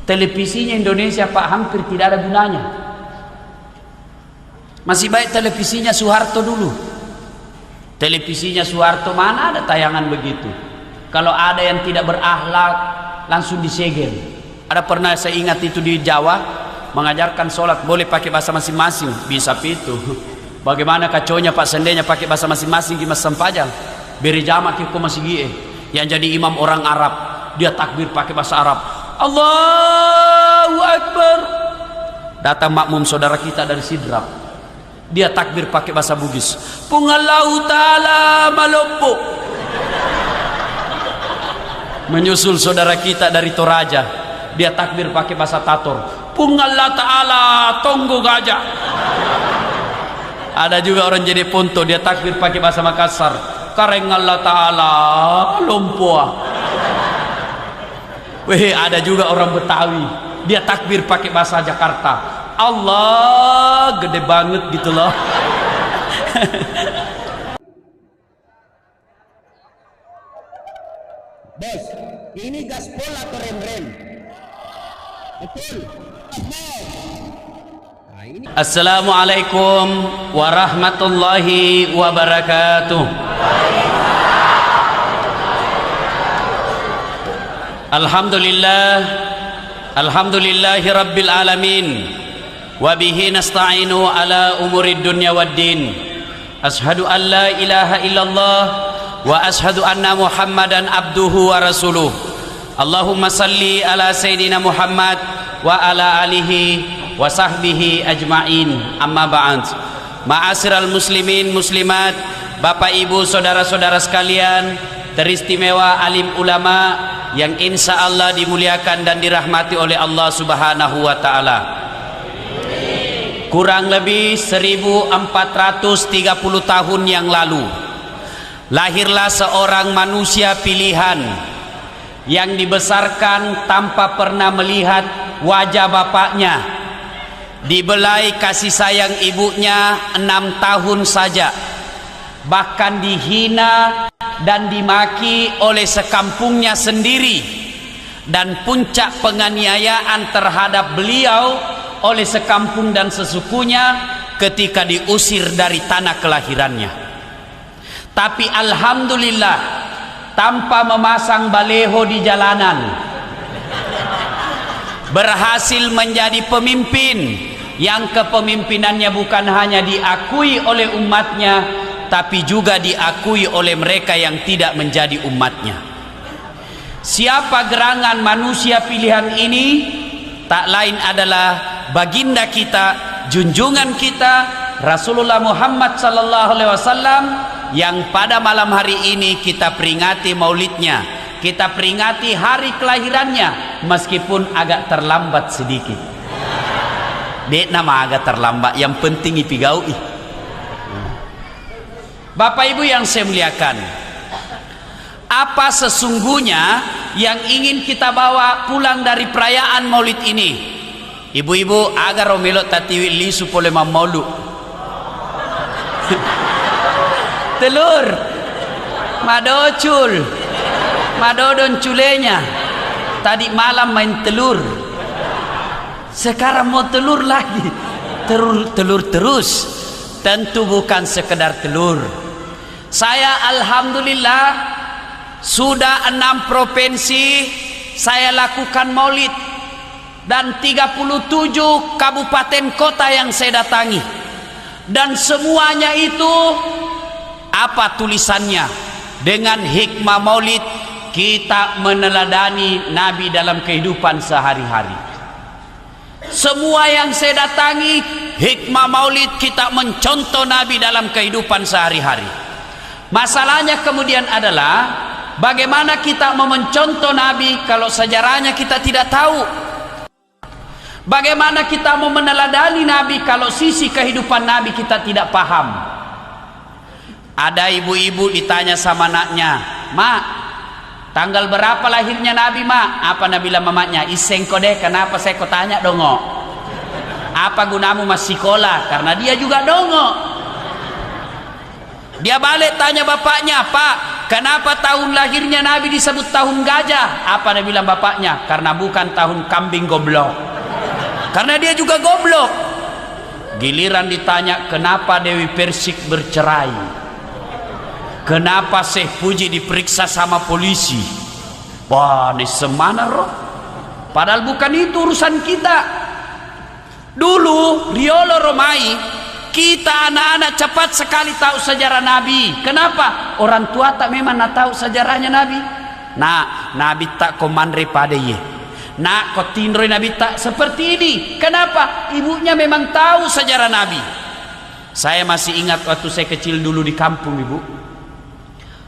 Televisinya Indonesia Pak hampir tidak ada gunanya. Masih baik televisinya Soeharto dulu. Televisinya Soeharto mana ada tayangan begitu. Kalau ada yang tidak berakhlak langsung disegel. Ada pernah saya ingat itu di Jawa mengajarkan sholat boleh pakai bahasa masing-masing, bisa itu. Bagaimana kacaunya Pak seandainya pakai bahasa masing-masing di Mas Sampajang. Beri jamak kiko masih gie. Yang jadi imam orang Arab, dia takbir pakai bahasa Arab. Allahu Akbar. Datang makmum saudara kita dari Sidrap, dia takbir pakai bahasa Bugis. Pungallahu ta'ala maloppo. Menyusul saudara kita dari Toraja, dia takbir pakai bahasa Tator. Pungallah ta'ala tonggo gajah. Ada juga orang jadi Ponto, dia takbir pakai bahasa Makassar. Kareng Allah ta'ala lompoa. Weh, ada juga orang Betawi, dia takbir pakai bahasa Jakarta. Allah gede banget gitu loh. Bos, ini gaspol atau rem-rem? Betul. Nah, ini. Assalamualaikum warahmatullahi wabarakatuh. Alhamdulillahi rabbil alamin. Wabihi nasta'inu ala umurid dunya waddin. Ashadu an la ilaha illallah wa ashadu anna muhammadan abduhu wa rasuluh. Allahumma salli ala sayyidina Muhammad wa ala alihi wa sahbihi ajma'in. Amma ba'd. Ma'asyiral muslimin muslimat, Bapak Ibu saudara-saudara sekalian, teristimewa alim ulama yang insya Allah dimuliakan dan dirahmati oleh Allah Subhanahu wa ta'ala. Kurang lebih 1430 tahun yang lalu lahirlah seorang manusia pilihan yang dibesarkan tanpa pernah melihat wajah bapaknya, dibelai kasih sayang ibunya 6 tahun saja, bahkan dihina dan dimaki oleh sekampungnya sendiri, dan puncak penganiayaan terhadap beliau oleh sekampung dan sesukunya ketika diusir dari tanah kelahirannya. Tapi alhamdulillah, tanpa memasang baleho di jalanan, berhasil menjadi pemimpin yang kepemimpinannya bukan hanya diakui oleh umatnya, tapi juga diakui oleh mereka yang tidak menjadi umatnya. Siapa gerangan manusia pilihan ini? Tak lain adalah baginda kita, junjungan kita, Rasulullah Muhammad sallallahu alaihi wasallam, yang pada malam hari ini kita peringati maulidnya, kita peringati hari kelahirannya, meskipun agak terlambat sedikit. Dek nama agak terlambat, yang penting ipigaui. Bapak Ibu yang saya muliakan, apa sesungguhnya yang ingin kita bawa pulang dari perayaan maulid ini? Ibu-ibu agar romelo tatiwi lisu pole maulu. Telur, madocul, madodon culenya. Tadi malam main telur, sekarang mau telur lagi. Telur terus. Tentu bukan sekedar telur. Saya alhamdulillah sudah 6 provinsi saya lakukan maulid, dan 37 kabupaten kota yang saya datangi, dan semuanya itu apa tulisannya? Dengan hikmah maulid kita meneladani Nabi dalam kehidupan sehari-hari. Semua yang saya datangi, hikmah maulid kita mencontoh Nabi dalam kehidupan sehari-hari. Masalahnya kemudian adalah bagaimana kita mau mencontoh Nabi kalau sejarahnya kita tidak tahu? Bagaimana kita mau meneladani Nabi kalau sisi kehidupan Nabi kita tidak paham? Ada ibu-ibu ditanya sama anaknya, "Mak, tanggal berapa lahirnya Nabi, Mak?" Apa Nabi bilang mamanya? "Iseng kode, kenapa saya kau tanya dongo? Apa gunamu masih sekolah?" Karena dia juga dongo. Dia balik tanya bapaknya, "Pak, Kenapa tahun lahirnya Nabi disebut tahun gajah? Apa dia bilang bapaknya? Karena bukan tahun kambing goblok. Karena dia juga goblok. Giliran ditanya kenapa Dewi Persik bercerai, kenapa Syekh Puji diperiksa sama polisi, wah ini semana roh. Padahal bukan itu urusan kita. Dulu Riolo Romai, kita anak-anak cepat sekali tahu sejarah Nabi. Kenapa? Orang tua tak memang nak tahu sejarahnya Nabi. Nah, Nabi tak komandre pada ye. Nak kau tindroi Nabi tak seperti ini. Kenapa? Ibunya memang tahu sejarah Nabi. Saya masih ingat waktu saya kecil dulu di kampung, ibu.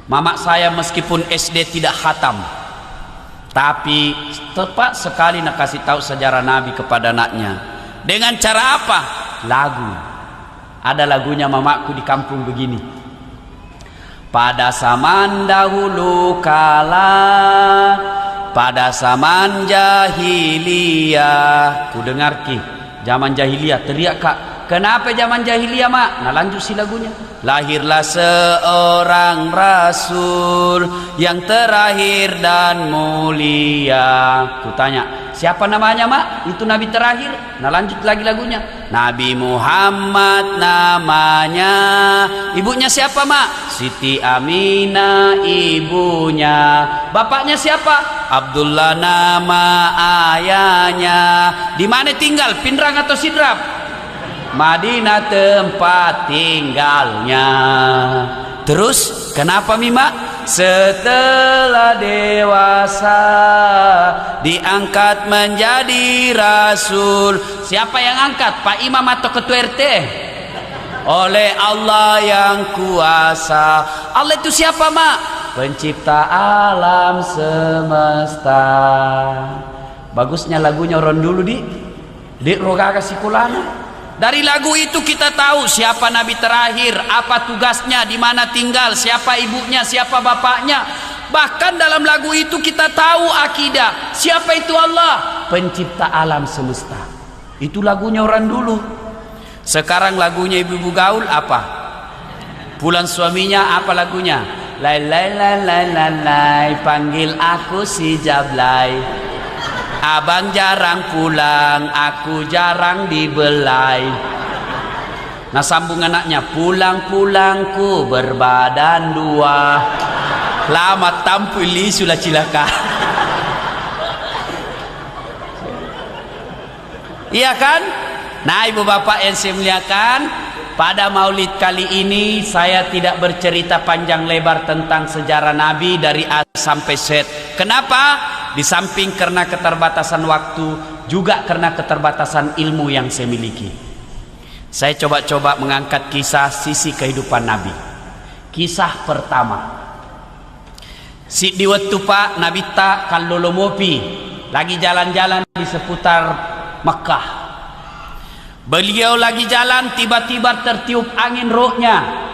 Mama saya meskipun SD tidak khatam, tapi tepat sekali nak kasih tahu sejarah Nabi kepada anaknya. Dengan cara apa? Lagu. Ada lagunya mamaku di kampung begini. Pada zaman dahulu kala, pada zaman jahiliyah. Ku dengar ki, zaman jahiliyah. Teriak kak, kenapa zaman jahiliyah mak? Nah lanjut si lagunya. Lahirlah seorang rasul yang terakhir dan mulia. Ku tanya, siapa namanya mak? Itu Nabi terakhir. Nah lanjut lagi lagunya. Nabi Muhammad namanya. Ibunya siapa mak? Siti Aminah ibunya. Bapaknya siapa? Abdullah nama ayahnya. Di mana tinggal? Pindrang atau Sidrap? Madinah tempat tinggalnya. Terus kenapa Mima? Setelah dewasa diangkat menjadi rasul. Siapa yang angkat? Pak Imam atau ketua RT? Oleh Allah yang kuasa. Allah itu siapa mak? Pencipta alam semesta. Bagusnya lagunya orang dulu di rogaga sikulana. Dari lagu itu kita tahu siapa Nabi terakhir, apa tugasnya, di mana tinggal, siapa ibunya, siapa bapaknya. Bahkan dalam lagu itu kita tahu akidah. Siapa itu Allah? Pencipta alam semesta. Itu lagunya orang dulu. Sekarang lagunya ibu-ibu gaul apa? Pulang suaminya apa lagunya? Lai lai lai lai lai lai, panggil aku si Jablay. Abang jarang pulang, aku jarang dibelai. Nah sambung anaknya, pulang-pulangku berbadan dua, lama tampili sudah cilaka. Iya kan? Nah ibu bapak yang saya muliakan, pada maulid kali ini saya tidak bercerita panjang lebar tentang sejarah Nabi dari A sampai Z. Kenapa? Di samping karena keterbatasan waktu, juga karena keterbatasan ilmu yang saya miliki. Saya coba-coba mengangkat kisah sisi kehidupan Nabi. Kisah pertama. Si di waktu Pak Nabi tak kalolomopi, lagi jalan-jalan di seputar Mekah. Beliau lagi jalan, tiba-tiba tertiup angin rohnya,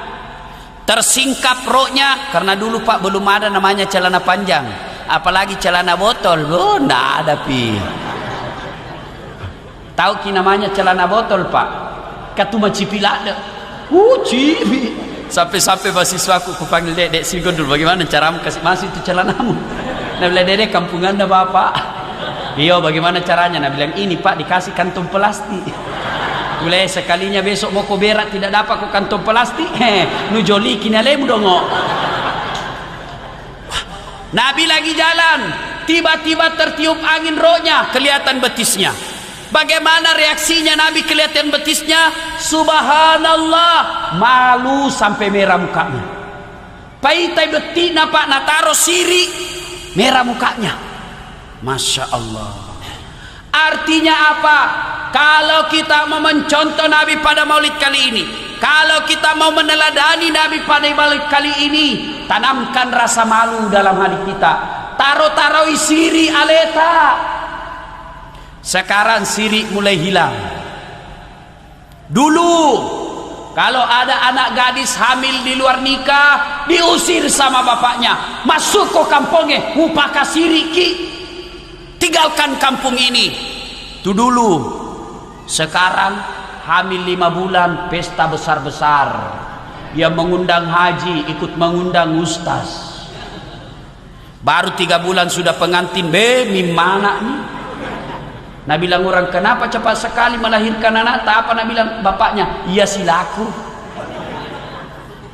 tersingkap rohnya. Karena dulu Pak belum ada namanya celana panjang, apalagi celana botol. Oh, nggak ada pi. Tahu ki namanya celana botol Pak? Katuma cipilada. Cipi. Sampai-sampai mahasiswaku ku panggil dek Sigondul, bagaimana caramu kasih masuk itu celanamu? Nah bilang dedek kampungan dah bapak. Iya bagaimana caranya? Nah bilang ini Pak dikasih kantong plastik. Mulai sekalinya besok mau kau berak tidak dapat kau kantong plastik. Nu joli kinalemu dongo. Nabi lagi jalan, tiba-tiba tertiup angin rohnya, kelihatan betisnya. Bagaimana reaksinya Nabi kelihatan betisnya? Subhanallah, malu sampai merah mukanya. Paitai betina Pak nataro siri, merah mukanya. Masya Allah. Artinya apa? Kalau kita mau mencontoh Nabi pada maulid kali ini, kalau kita mau meneladani Nabi pada maulid kali ini, tanamkan rasa malu dalam hati kita. Taro-taro siri aleta. Sekarang siri mulai hilang. Dulu kalau ada anak gadis hamil di luar nikah, diusir sama bapaknya, masuk ke kampungnya, upaka siri ki, tinggalkan kampung ini. Itu dulu. Sekarang hamil 5 bulan pesta besar-besar. Dia mengundang haji, ikut mengundang ustaz. Baru 3 bulan sudah pengantin, mimana nih? Nah bilang orang, kenapa cepat sekali melahirkan anak? Tak apa, nah bilang bapaknya, iya silaku.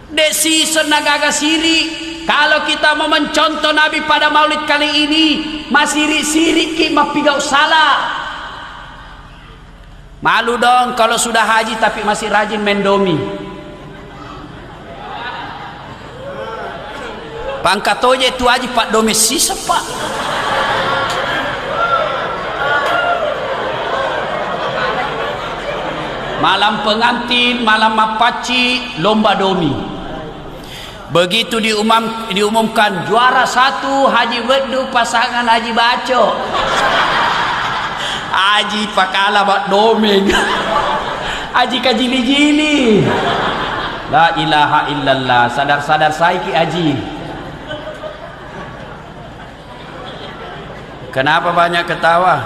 Dek season nagaga siri. Kalau kita mau mencontoh Nabi pada maulid kali ini, masih sirik ki mapigau salah. Malu dong kalau sudah haji tapi masih rajin mendomi. Pangkat aja itu haji Pak Domesisa Pak. Malam pengantin, malam mapaci, lomba domi. Begitu diumumkan juara 1 Haji Bedu pasangan Haji Baco. Haji pakala bak domeng. Haji kajili-jili. La ilaha illallah. Sadar-sadar saiki Haji. Kenapa banyak ketawa?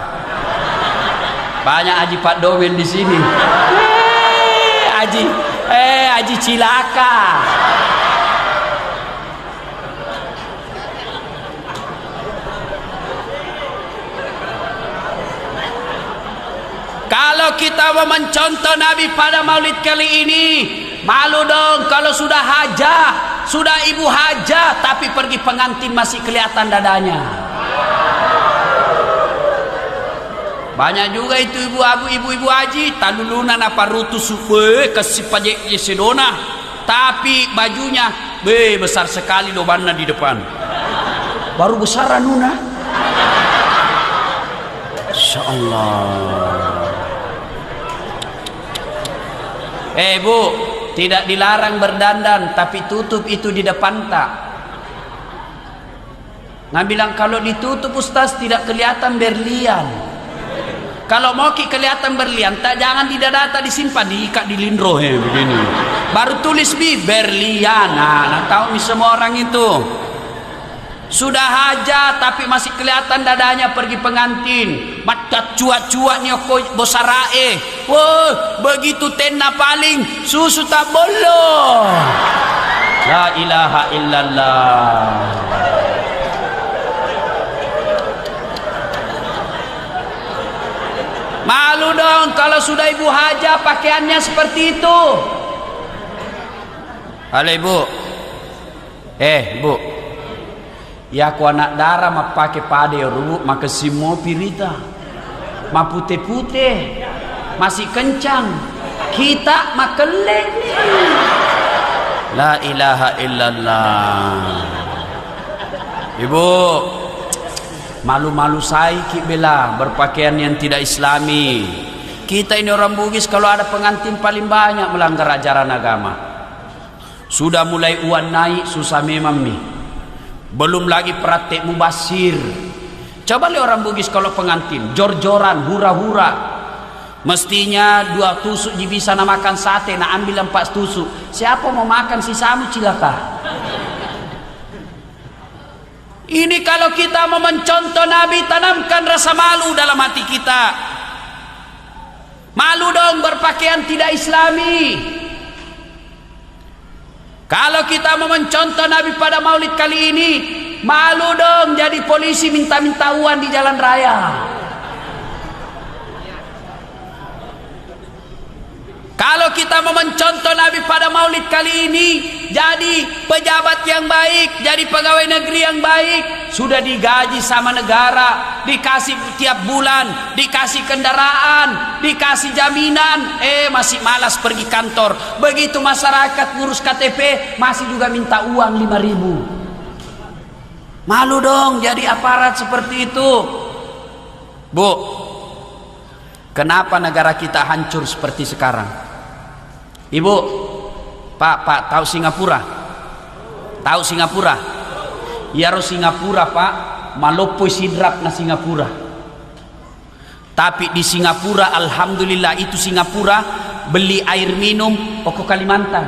Banyak Haji Pak Domen di sini. Haji cilaka. Kalau kita mau mencontoh Nabi pada maulid kali ini, malu dong kalau sudah hajah, sudah ibu hajah, tapi pergi pengantin masih kelihatan dadanya. Banyak juga itu ibu-ibu haji, talulunan apa rutu supe kasih pajak sedona, tapi bajunya besar sekali lobannya di depan. Baru besar nuna. Insyaallah. Bu, tidak dilarang berdandan, tapi tutup itu di depan tak. Nah bilang kalau ditutup Ustaz tidak kelihatan berlian. Kalau mau kelihatan berlian, tak jangan di dada disimpan, diikat di lindro begini. Baru tulis berlian. Nah tahu nih semua orang itu. Sudah hajat tapi masih kelihatan dadanya pergi pengantin. Mata cuak-cuak ni aku bosarae. Wah, begitu tena paling susu tak bolo. La ilaha illallah. Malu dong kalau sudah ibu hajah pakaiannya seperti itu. Halo ibu. Bu. Ya aku anak darah mak pakai pade rubu maka semua pirita mak putih-putih masih kencang kita mak keleng. La ilaha illallah. Ibu malu-malu saiki bela berpakaian yang tidak islami. Kita ini orang Bugis kalau ada pengantin paling banyak melanggar ajaran agama. Sudah mulai uan naik susah memang nih. Belum lagi praktek mubasir. Coba lihat orang Bugis kalau pengantin jor-joran, hura-hura. Mestinya 2 tusuk bisa makan sate, nak ambil 4 tusuk. Siapa mau makan sisamu cilaka? Ini kalau kita mau mencontoh Nabi, tanamkan rasa malu dalam hati kita. Malu dong berpakaian tidak islami. Kalau kita mau mencontoh Nabi pada maulid kali ini, malu dong jadi polisi minta-minta uang di jalan raya. Kalau kita mau mencontoh Nabi pada maulid kali ini, jadi pejabat yang baik, jadi pegawai negeri yang baik, sudah digaji sama negara, dikasih tiap bulan, dikasih kendaraan, dikasih jaminan, masih malas pergi kantor. Begitu masyarakat ngurus KTP, masih juga minta uang 5.000. Malu dong jadi aparat seperti itu. Bu, kenapa negara kita hancur seperti sekarang? Ibu, Pak, tahu Singapura? Tahu Singapura? Ya Singapura Pak, malopoi sidrap na Singapura. Tapi di Singapura, alhamdulillah itu Singapura beli air minum ke Kalimantan,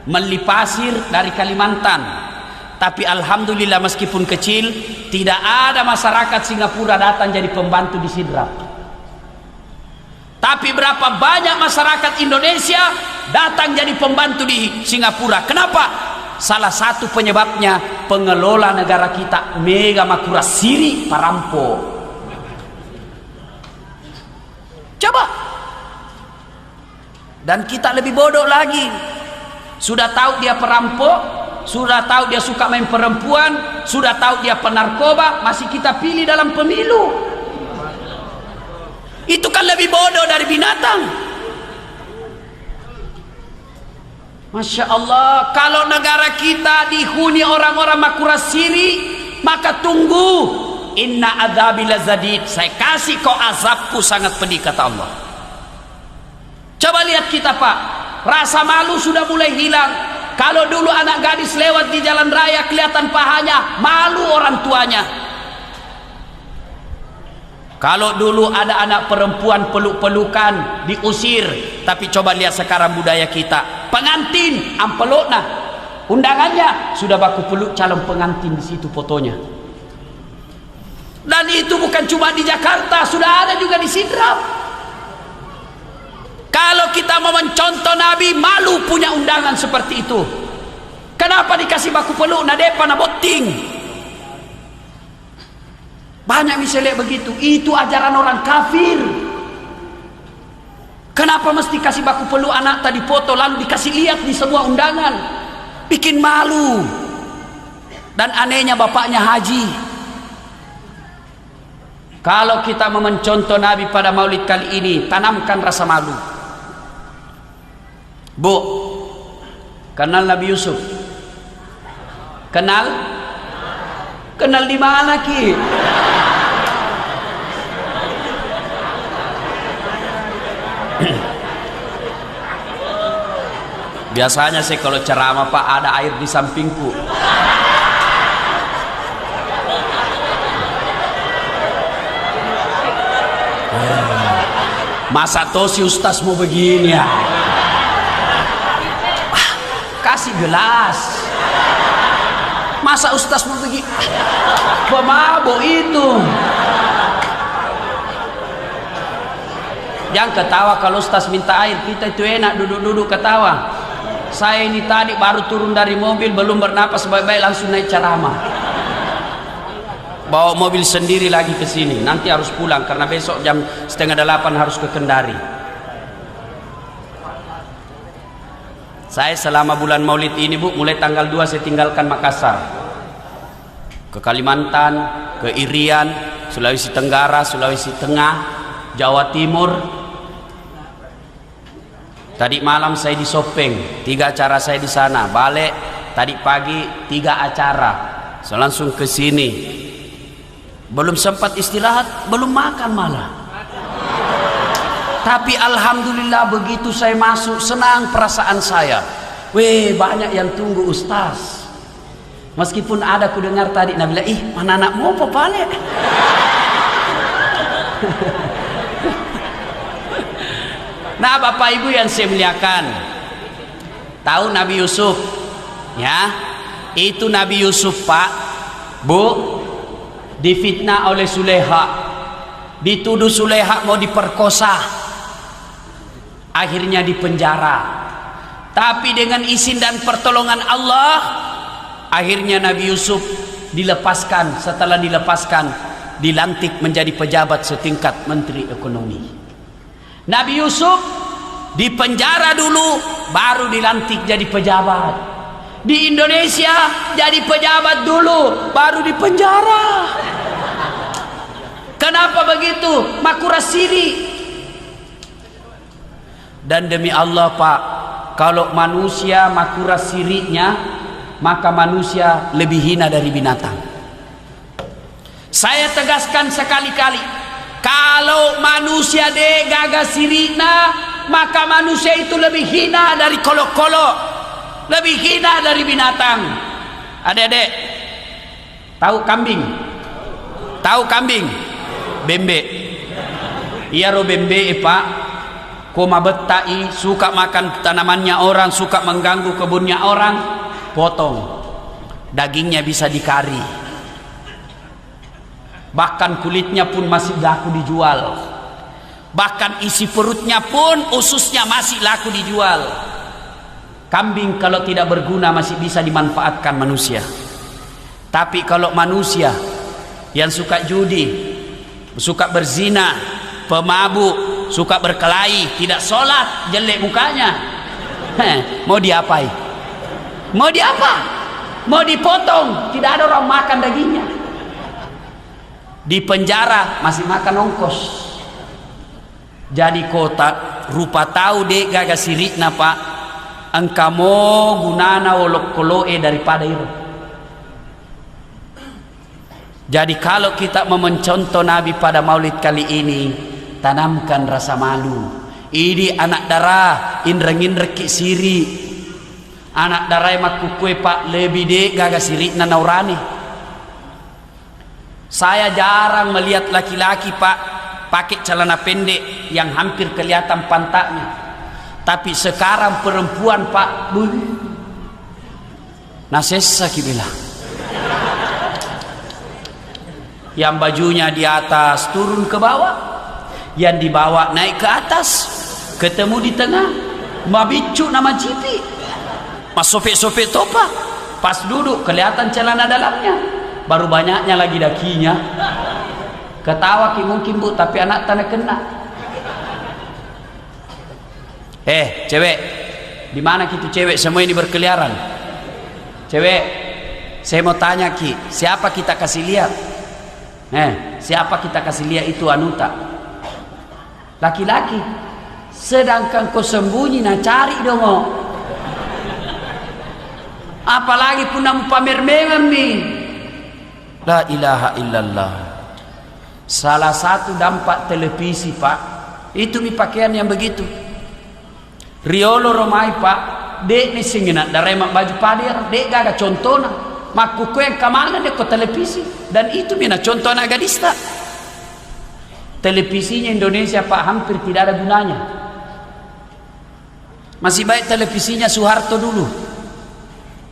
beli pasir dari Kalimantan. Tapi alhamdulillah meskipun kecil, tidak ada masyarakat Singapura datang jadi pembantu di sidrap. Tapi berapa banyak masyarakat Indonesia datang jadi pembantu di Singapura. Kenapa? Salah satu penyebabnya pengelola negara kita mega makura siri perampok. Coba. Dan kita lebih bodoh lagi. Sudah tahu dia perampok, sudah tahu dia suka main perempuan, sudah tahu dia penarkoba, masih kita pilih dalam pemilu. Itu kan lebih bodoh dari binatang. Masya Allah, kalau negara kita dihuni orang-orang makura siri, maka tunggu, inna adzabi lazadid, saya kasih kau azabku sangat pedih, kata Allah. Coba lihat kita Pak, rasa malu sudah mulai hilang. Kalau dulu anak gadis lewat di jalan raya kelihatan pahanya, malu orang tuanya. Kalau dulu ada anak perempuan peluk-pelukan, diusir. Tapi coba lihat sekarang budaya kita, pengantin ampelokna, undangannya sudah baku peluk calon pengantin di situ fotonya. Dan itu bukan cuma di Jakarta, sudah ada juga di Sidrap. Kalau kita mau mencontoh Nabi, malu punya undangan seperti itu. Kenapa dikasih baku peluk, nadepa, naboting? Banyak misalnya begitu. Itu ajaran orang kafir. Kenapa mesti kasih baku peluk anak tadi foto lalu dikasih lihat di semua undangan? Bikin malu. Dan anehnya bapaknya haji. Kalau kita mau mencontoh Nabi pada maulid kali ini, tanamkan rasa malu. Bu, kenal Nabi Yusuf? Kenal? Kenal di mana Ki? Biasanya sih kalau ceramah Pak ada air di sampingku. Masa toh si Ustaz mau begini ya? Kasih gelas. Masa Ustaz mau begini? Pemabuk itu. Jangan ketawa kalau Ustaz minta air. Kita itu enak duduk-duduk ketawa. Saya ini tadi baru turun dari mobil, belum bernapas baik-baik langsung naik ceramah. Bawa mobil sendiri lagi ke sini. Nanti harus pulang karena besok jam 7:30 harus ke Kendari. Saya selama bulan Maulid ini Bu, mulai tanggal 2 saya tinggalkan Makassar. Ke Kalimantan, ke Irian, Sulawesi Tenggara, Sulawesi Tengah, Jawa Timur. Tadi malam saya di Sopeng, 3 acara saya di sana. Balik tadi pagi 3 acara. Saya langsung ke sini. Belum sempat istirahat, belum makan malah. Tapi alhamdulillah begitu saya masuk, senang perasaan saya. Weh, banyak yang tunggu Ustaz. Meskipun ada ku dengar tadi Nabi bilang, ih mana anak mau balik. Nah Bapak Ibu yang saya muliakan, tahu Nabi Yusuf? Ya, itu Nabi Yusuf Pak, Bu, difitnah oleh Suleha, dituduh Suleha mau diperkosa. Akhirnya dipenjara. Tapi dengan izin dan pertolongan Allah, akhirnya Nabi Yusuf dilepaskan. Setelah dilepaskan, dilantik menjadi pejabat setingkat Menteri Ekonomi. Nabi Yusuf dipenjara dulu, baru dilantik jadi pejabat. Di Indonesia jadi pejabat dulu, baru dipenjara. Kenapa begitu? Makura siri. Dan demi Allah Pak, kalau manusia makura sirinya, maka manusia lebih hina dari binatang. Saya tegaskan sekali-kali, kalau manusia gagas sirina, maka manusia itu lebih hina dari kolok-kolok, lebih hina dari binatang. Adik-adik, tahu kambing? Tahu kambing? Bembe. Iya ro bembe Pak. Koma betai, suka makan tanamannya orang, suka mengganggu kebunnya orang, potong. Dagingnya bisa dikari. Bahkan kulitnya pun masih laku dijual. Bahkan isi perutnya pun, ususnya masih laku dijual. Kambing kalau tidak berguna masih bisa dimanfaatkan manusia. Tapi kalau manusia yang suka judi, suka berzina, pemabuk, suka berkelahi, tidak sholat, jelek mukanya, mau diapai? Mau diapa? Mau dipotong? Tidak ada orang makan dagingnya. Di penjara masih makan ongkos. Jadi kota rupa tahu dek gaga sirikna pak, engkamo gunana wolok koloe daripada itu. Jadi kalau kita mencontoh Nabi pada maulid kali ini, tanamkan rasa malu. Ini anak darah indreng-indreki siri, anak darah emak kukue pak lebih dek gaga sirikna naurani. Saya jarang melihat laki-laki pak pakai celana pendek yang hampir kelihatan pantatnya. Tapi sekarang perempuan pak, nasesa kibilah. Yang bajunya di atas turun ke bawah, yang di bawah naik ke atas, ketemu di tengah, mabicu nama jipi, mas sopek-sopek topa, pas duduk kelihatan celana dalamnya, baru banyaknya lagi dakinya. Ketawa ki mungkin bu, tapi anak tanah kena. Cewek, di mana gitu cewek semua ini berkeliaran? Cewek, saya mau tanya ki, siapa kita kasih lihat? Siapa kita kasih lihat itu anuta? Laki-laki. Sedangkan kau sembunyi nah cari dong. Apalagi pun namu pamer memang nih. La ilaha illallah. Salah satu dampak televisi pak, itu mi pakaian yang begitu. Riolo romai pak, dek ni singina daremak baju padir, dek gaga contohna. Makuku yang kemana dia ke televisi, dan itu mina contoh anak gadista. Televisinya Indonesia pak hampir tidak ada gunanya. Masih baik televisinya Soeharto dulu.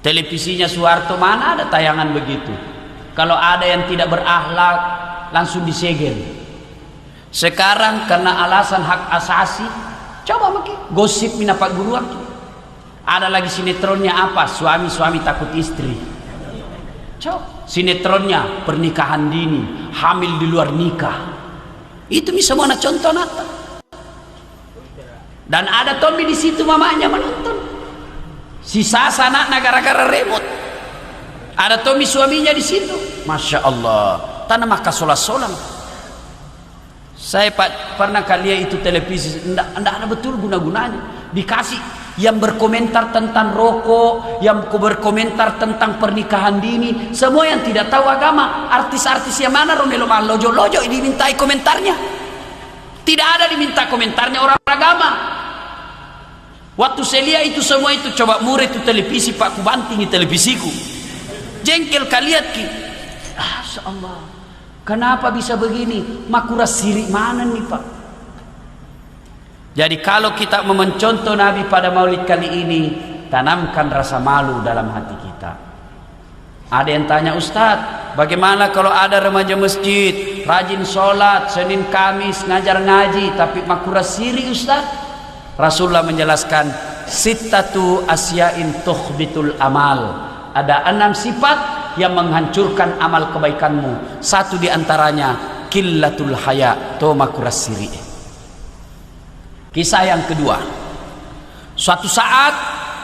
Televisinya Soeharto mana ada tayangan begitu. Kalau ada yang tidak berakhlak langsung disegel. Sekarang karena alasan hak asasi, coba makin gosip mina pak guru aku. Ada lagi sinetronnya apa? Suami-suami takut istri. Sinetronnya pernikahan dini, hamil di luar nikah. Itu bisa mana contoh nata. Dan ada Tommy di situ mamanya menonton. Si Sasa anaknya gara-gara remote. Ada Tommy suaminya di situ. Masya Allah. Tanah maka solas-solang. Saya pernah kali itu televisi, enggak ada betul guna-gunanya. Dikasih yang berkomentar tentang rokok, yang berkomentar tentang pernikahan dini, semua yang tidak tahu agama. Artis-artis yang mana Romelo Lojo-Lojo ini dimintai komentarnya. Tidak ada diminta komentarnya orang agama. Waktu saya lihat itu semua itu, coba murah itu televisi pak, ku bantingi televisiku. Jengkel kalian ki. Masya Allah. Kenapa bisa begini? Makura sirik mana nih pak? Jadi kalau kita mencontoh Nabi pada maulid kali ini, tanamkan rasa malu dalam hati kita. Ada yang tanya, Ustadz, bagaimana kalau ada remaja masjid rajin sholat Senin Kamis ngajar ngaji tapi makura siri Ustadz? Rasulullah menjelaskan, sittatu asyain tukhbitul amal. Ada 6 sifat yang menghancurkan amal kebaikanmu. Satu diantaranya killatul haya, to makura siri. Kisah yang kedua, suatu saat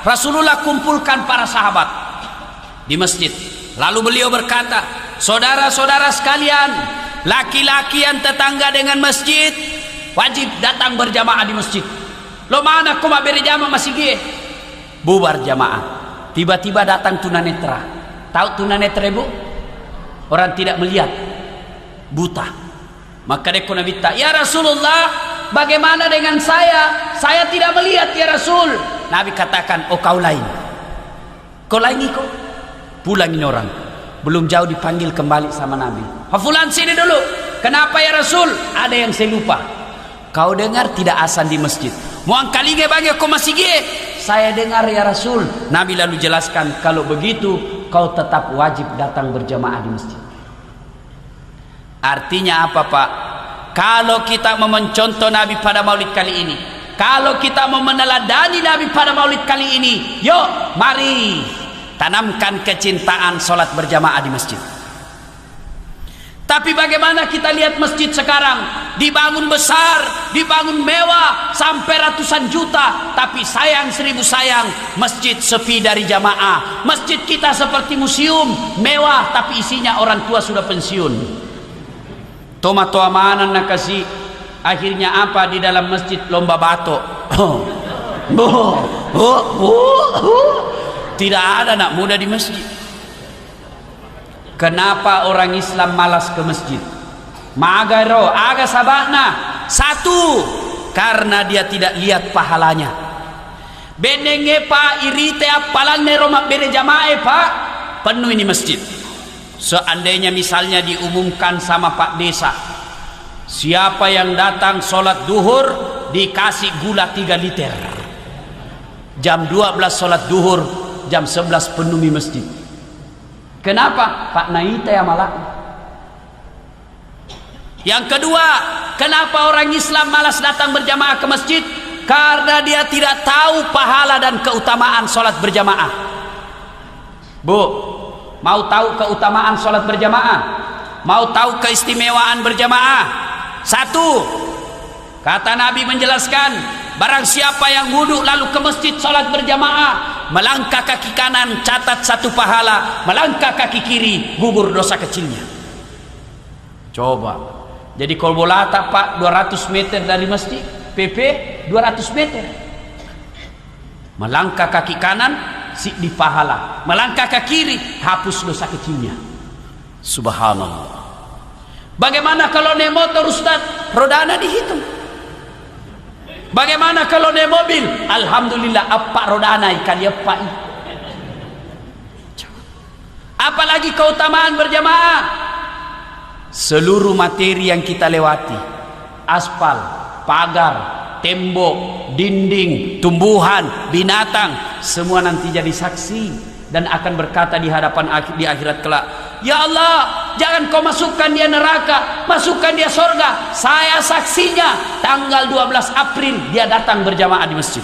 Rasulullah kumpulkan para sahabat di masjid. Lalu beliau berkata, saudara-saudara sekalian, laki-laki yang tetangga dengan masjid wajib datang berjamaah di masjid. Lo mana kau berjamaah masih gie? Bubar jamaah. Tiba-tiba datang tunanetra. Tahu tunanetra ibu? Orang tidak melihat, buta. Maka dia Nabi tak, ya Rasulullah, bagaimana dengan saya? Saya tidak melihat ya Rasul. Nabi katakan, oh kau lain. Kau lain kau. Pulangin orang. Belum jauh dipanggil kembali sama Nabi. Hafulan sini dulu. Kenapa ya Rasul? Ada yang saya lupa. Kau dengar tidak azan di masjid? Muang kalinge bagi kau masih gie? Saya dengar ya Rasul. Nabi lalu jelaskan, kalau begitu kau tetap wajib datang berjamaah di masjid. Artinya apa pak? Kalau kita mau mencontoh Nabi pada maulid kali ini, kalau kita mau meneladani Nabi pada maulid kali ini, yuk mari tanamkan kecintaan sholat berjamaah di masjid. Tapi bagaimana kita lihat masjid sekarang, dibangun besar, dibangun mewah sampai ratusan juta, tapi sayang seribu sayang, masjid sepi dari jamaah. Masjid kita seperti museum, mewah tapi isinya orang tua sudah pensiun. Tomato amanan nak kasih, akhirnya apa di dalam masjid? Lomba batok. Tidak ada anak muda di masjid. Kenapa orang Islam malas ke masjid? Magaro, aga sabakna. Satu, karena dia tidak lihat pahalanya. Benenge pak irite apalan neroma bere jamaah pak penuh ini masjid. Seandainya misalnya diumumkan sama Pak Desa, siapa yang datang sholat duhur dikasih gula 3 liter. Jam 12 sholat duhur, jam 11 penuhi masjid. Kenapa? Pak Naita ya malah. Yang kedua, kenapa orang Islam malas datang berjamaah ke masjid? Karena dia tidak tahu pahala dan keutamaan sholat berjamaah. Bu, mau tahu keutamaan sholat berjamaah? Mau tahu keistimewaan berjamaah? Satu, kata Nabi menjelaskan, barang siapa yang wudhu lalu ke masjid sholat berjamaah, melangkah kaki kanan catat 1 pahala, melangkah kaki kiri gugur dosa kecilnya. Coba, jadi kalau bola tak pak 200 meter dari masjid, PP 200 meter. Melangkah kaki kanan di pahala, melangkah kaki kiri hapus dosa kecilnya. Subhanallah. Bagaimana kalau naik motor Ustaz, rodana dihitung? Bagaimana kalau naik mobil? Alhamdulillah apa rodana ikan ya pak. Apalagi keutamaan berjamaah. Seluruh materi yang kita lewati, aspal, pagar, tembok, dinding, tumbuhan, binatang, semua nanti jadi saksi dan akan berkata di hadapan di akhirat kelak, ya Allah, jangan kau masukkan dia neraka, masukkan dia surga. Saya saksinya, tanggal 12 April dia datang berjamaah di masjid.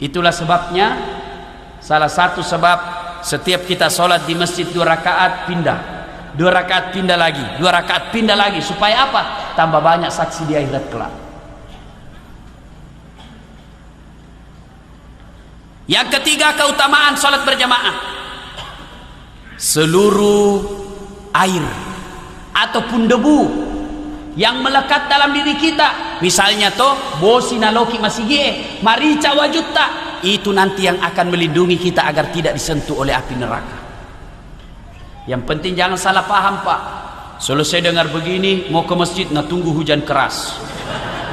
Itulah sebabnya, salah satu sebab setiap kita sholat di masjid 2 rakaat pindah, 2 rakaat pindah lagi, 2 rakaat pindah lagi. Supaya apa? Tambah banyak saksi di akhirat kelak. Yang ketiga, keutamaan sholat berjamaah. Seluruh air ataupun debu yang melekat dalam diri kita, misalnya toh bosi naloki masigie marica wajutta, itu nanti yang akan melindungi kita agar tidak disentuh oleh api neraka. Yang penting jangan salah paham pak. Selesai dengar begini mau ke masjid, nah tunggu hujan keras.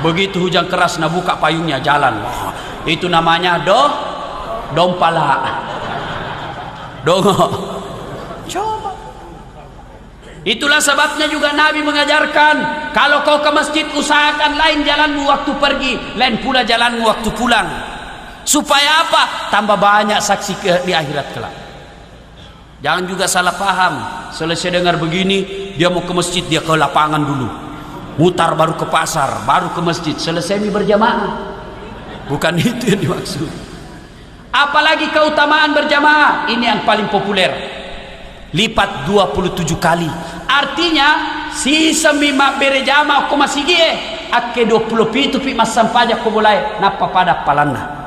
Begitu hujan keras, nah buka payungnya jalan. Wah, itu namanya dompala. Dongo. Coba. Itulah sebabnya juga Nabi mengajarkan, kalau kau ke masjid usahakan lain jalanmu waktu pergi, lain pula jalanmu waktu pulang. Supaya apa? Tambah banyak saksi di akhirat kelak. Jangan juga salah paham. Selesai dengar begini, dia mau ke masjid, dia ke lapangan dulu, mutar baru ke pasar, baru ke masjid. Selesai ini berjamaah. Bukan itu yang dimaksud. Apalagi keutamaan berjamaah, ini yang paling populer, lipat 27 kali. Artinya si semima berjamaah ko masigi akke 27 pi masampaja ko mulai napa pada palanna.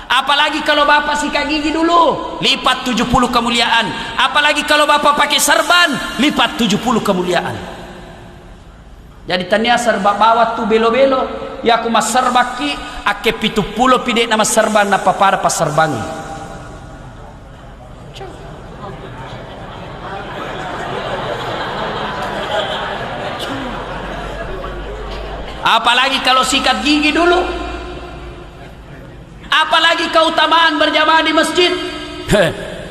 Apalagi kalau bapak sikat gigi dulu, lipat 70 kemuliaan. Apalagi kalau bapak pakai serban, lipat 70 kemuliaan. Jadi tania serba bawah tu belo-belo, ya aku mas serbaki akke 70 pide nama serban napa pada pas serbangi. Apalagi kalau sikat gigi dulu. Apalagi keutamaan berjamaah di masjid.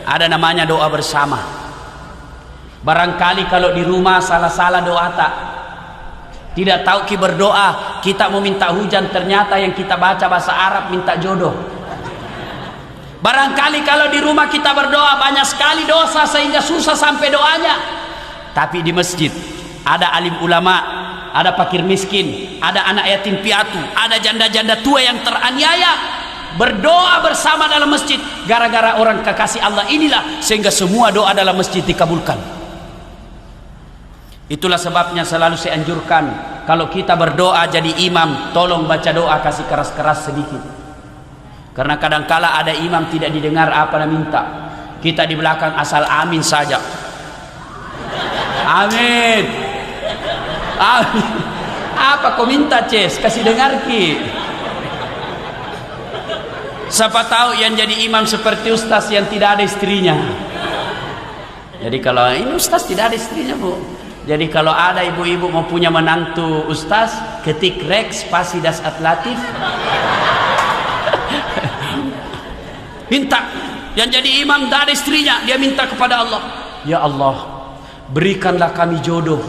Ada namanya doa bersama. Barangkali kalau di rumah salah-salah doa tak, tidak tahu ki berdoa, kita mau minta hujan, ternyata yang kita baca bahasa Arab minta jodoh. Barangkali kalau di rumah kita berdoa banyak sekali dosa sehingga susah sampai doanya. Tapi di masjid ada alim ulama, ada fakir miskin, ada anak yatim piatu, ada janda-janda tua yang teraniaya. berdoa bersama dalam masjid. Gara-gara orang kekasih Allah inilah sehingga semua doa dalam masjid dikabulkan. Itulah sebabnya selalu saya anjurkan, kalau kita berdoa jadi imam, tolong baca doa kasih keras-keras sedikit. Karena kadangkala ada imam tidak didengar apa yang minta. Kita di belakang asal amin saja. Amin. Amin. Apa kau minta, Ces? Kasih dengar ki. Siapa tahu yang jadi imam seperti ustaz yang tidak ada istrinya. Jadi kalau ini ustaz tidak ada istrinya, Bu. Jadi kalau ada ibu-ibu mau punya menantu ustaz, ketik Rex spasi das atlatif. Minta yang jadi imam tidak ada istrinya, dia minta kepada Allah, ya Allah, berikanlah kami jodoh.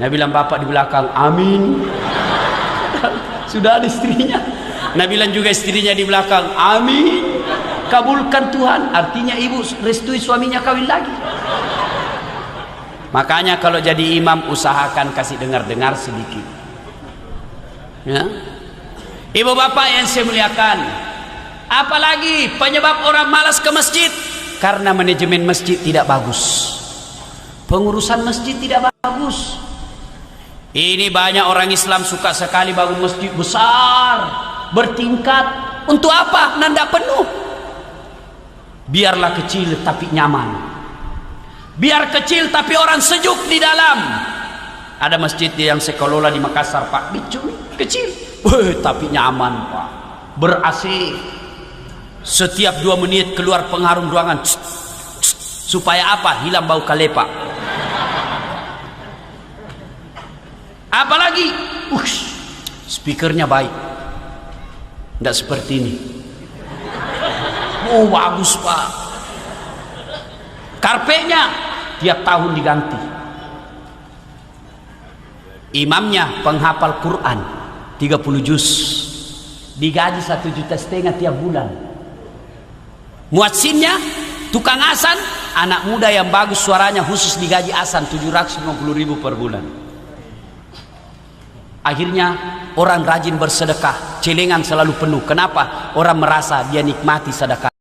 Nabi bilang bapak di belakang, amin. Sudah ada istrinya. Nabi bilang juga istrinya di belakang, amin. Kabulkan Tuhan. Artinya ibu restui suaminya kawin lagi. Makanya kalau jadi imam usahakan kasih dengar-dengar sedikit. Ya. Ibu bapak yang saya muliakan, apalagi penyebab orang malas ke masjid? Karena manajemen masjid tidak bagus, pengurusan masjid tidak bagus. Ini banyak orang Islam suka sekali bangun masjid besar, bertingkat. Untuk apa? Nanda penuh. Biarlah kecil tapi nyaman. Biar kecil tapi orang sejuk di dalam. Ada masjid yang saya kelola di Makassar, Pak, kecil, tapi nyaman, Pak, ber-AC. Setiap 2 menit keluar pengharum ruangan. Supaya apa? Hilang bau kalepa. Apalagi speakernya baik, tidak seperti ini. Oh bagus, Pak. Karpetnya tiap tahun diganti. Imamnya penghafal Quran 30 juz, digaji 1,5 juta tiap bulan. Muadzinnya tukang azan, anak muda yang bagus suaranya, khusus digaji azan 750.000 per bulan. Akhirnya orang rajin bersedekah, celengan selalu penuh. Kenapa? Orang merasa dia nikmati sedekah.